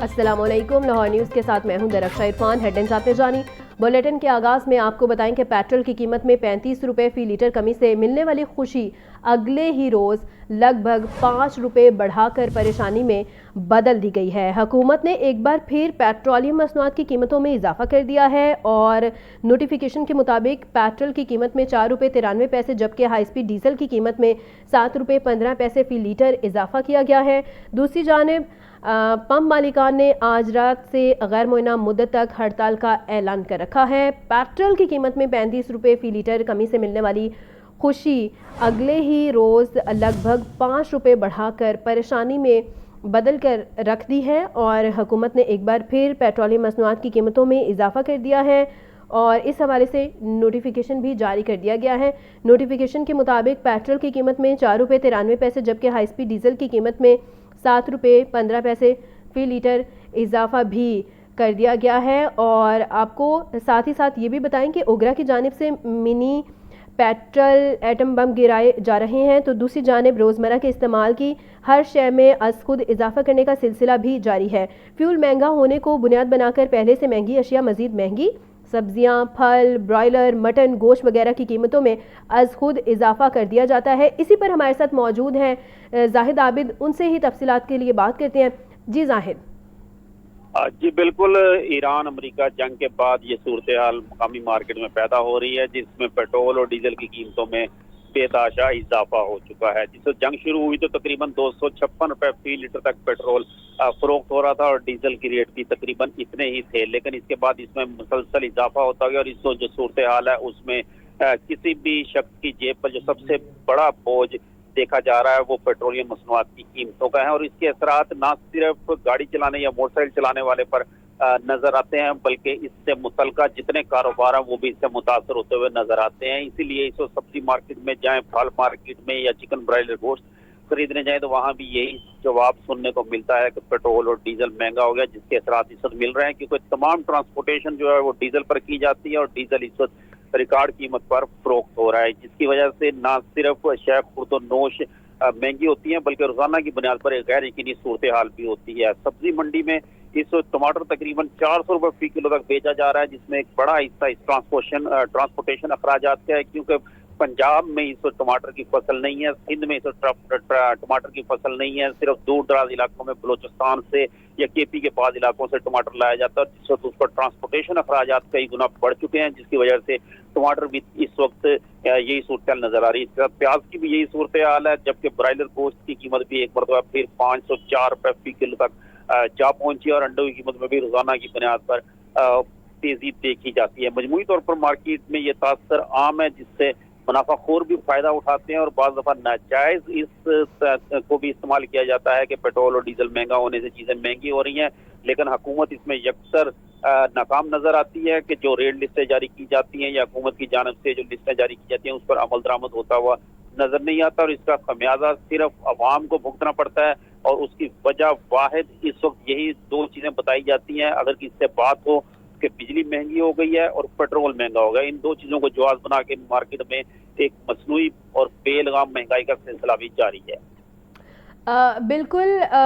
अस्सलामुअलैकुम। लाहौर न्यूज़ के साथ मैं हूं दरख्शा इरफान। हेडलाइंस आपने जानी। बुलेटिन के आगाज़ में आपको बताएं कि पेट्रोल की कीमत में 35 रुपये फ़ी लीटर कमी से मिलने वाली खुशी अगले ही रोज़ लगभग 5 रुपये बढ़ाकर परेशानी में बदल दी गई है। हुकूमत ने एक बार फिर पेट्रोलियम मसनूआत की कीमतों में इजाफा कर दिया है और नोटिफिकेशन के मुताबिक पेट्रोल की कीमत में 4 रुपये 93 पैसे जबकि हाई स्पीड डीजल की कीमत में 7 रुपये 15 पैसे फ़ी लीटर इजाफा किया गया है। दूसरी जानिब पंप मालिकान ने आज रात से गैर मुअय्यना मुद्दत तक हड़ताल का ऐलान कर रखा है। पेट्रोल की कीमत में 35 रुपये फ़ी लीटर कमी से मिलने वाली खुशी अगले ही रोज़ लगभग 5 रुपये बढ़ाकर परेशानी में बदल कर रख दी है और हुकूमत ने एक बार फिर पेट्रोलियम मसनूआत की कीमतों में इजाफा कर दिया है और इस हवाले से नोटिफिकेशन भी जारी कर दिया गया है। नोटिफिकेशन के मुताबिक पेट्रोल की कीमत में 4 रुपये 93 पैसे जबकि हाई स्पीड डीजल की कीमत में 7 रुपये 15 पैसे फ़ी लीटर इजाफा भी कर दिया गया है। और आपको साथ ही साथ ये भी बताएं कि ओगरा की जानिब से मिनी पेट्रोल एटम बम गिराए जा रहे हैं तो दूसरी जानिब रोज़मर्रा के इस्तेमाल की हर शय में अज खुद इजाफा करने का सिलसिला भी जारी है। फ्यूल महंगा होने को बुनियाद बनाकर पहले से महंगी अशिया मजीद महंगी, सब्जियां, फल, ब्रॉयलर, मटन, गोश्त वगैरह की कीमतों में अज खुद इजाफा कर दिया जाता है। इसी पर हमारे साथ मौजूद हैं जाहिद आबिद, उनसे ही तफसीलात के लिए बात करते हैं। जी जाहिद। जी बिल्कुल, ईरान अमेरिका जंग के बाद ये सूरत हाल मकामी मार्केट में पैदा हो रही है जिसमें पेट्रोल और डीजल की कीमतों में बेतहाशा इजाफा हो चुका है। जिससे जंग शुरू हुई तो तकरीबन 256 रुपए फ़ी लीटर तक पेट्रोल फरोख्त हो रहा था और डीजल की रेट भी तकरीबन इतने ही थे, लेकिन इसके बाद इसमें मुसलसल इजाफा होता गया और इस जो सूरत हाल है उसमें किसी भी शख्स की जेब पर जो सबसे बड़ा बोझ देखा जा रहा है वो पेट्रोलियम मसनूआत की कीमतों का है और इसके असरात न सिर्फ गाड़ी चलाने या मोटरसाइकिल चलाने वाले पर नजर आते हैं बल्कि इससे मुतल्लिका जितने कारोबार हैं वो भी इससे मुतासर होते हुए नजर आते हैं। इसीलिए इस वक्त सब्जी मार्केट में जाएं, फल मार्केट में या चिकन ब्रायलर गोश्त खरीदने जाएं तो वहां भी यही जवाब सुनने को मिलता है कि पेट्रोल और डीजल महंगा हो गया, जिसके असरात इस वक्त मिल रहे हैं क्योंकि तमाम ट्रांसपोर्टेशन जो है वो डीजल पर की जाती है और डीजल इस वक्त रिकॉर्ड कीमत पर फरोख्त हो रहा है, जिसकी वजह से न सिर्फ शय खुर्द नोश महंगी होती है बल्कि रोजाना की बुनियाद पर एक गैर यकीनी सूरत हाल भी होती है। सब्जी मंडी में इस टमाटर तकरीबन 400 रुपए फ़ी किलो तक बेचा जा रहा है, जिसमें एक बड़ा हिस्सा इस ट्रांसपोर्टेशन अखराजात का है क्योंकि पंजाब में इस वक्त टमाटर की फसल नहीं है, सिंध में इस वक्त टमाटर की फसल नहीं है, सिर्फ दूर दराज इलाकों में बलोचिस्तान से या केपी के बाद इलाकों से टमाटर लाया जाता है जिस वक्त उस पर ट्रांसपोर्टेशन अखराजात कई गुना बढ़ चुके हैं, जिसकी वजह से टमाटर भी इस वक्त यही सूरत हाल नजर आ रही है। प्याज की भी यही सूरत हाल है जबकि ब्रायलर गोश्त की कीमत भी एक मरतबा फिर 504 रुपए फ़ी किलो तक जा पहुंची और अंडों की कीमत में भी रोजाना की बुनियाद पर तेजी देखी जाती है। मजमूई तौर पर मार्केट में ये तासर आम है जिससे मुनाफाखोर भी फायदा उठाते हैं और बाज़ दफा नाजायज इस को भी इस्तेमाल किया जाता है कि पेट्रोल और डीजल महंगा होने से चीजें महंगी हो रही हैं, लेकिन हुकूमत इसमें यकसर नाकाम नजर आती है कि जो रेट लिस्टें जारी की जाती हैं या हुकूमत की जानब से जो लिस्टें जारी की जाती हैं उस पर अमल दरामद होता हुआ नजर नहीं आता और इसका खमियाजा सिर्फ अवाम को भुगतना पड़ता है और उसकी वजह वाहिद इस वक्त यही दो चीजें बताई जाती हैं। अगर किससे बात हो कि बिजली महंगी हो गई है और पेट्रोल महंगा हो गया, इन दो चीजों को जवाब बना के मार्केट में एक मसनूई और बेलगाम महंगाई का सिलसिला भी जारी है। बिल्कुल।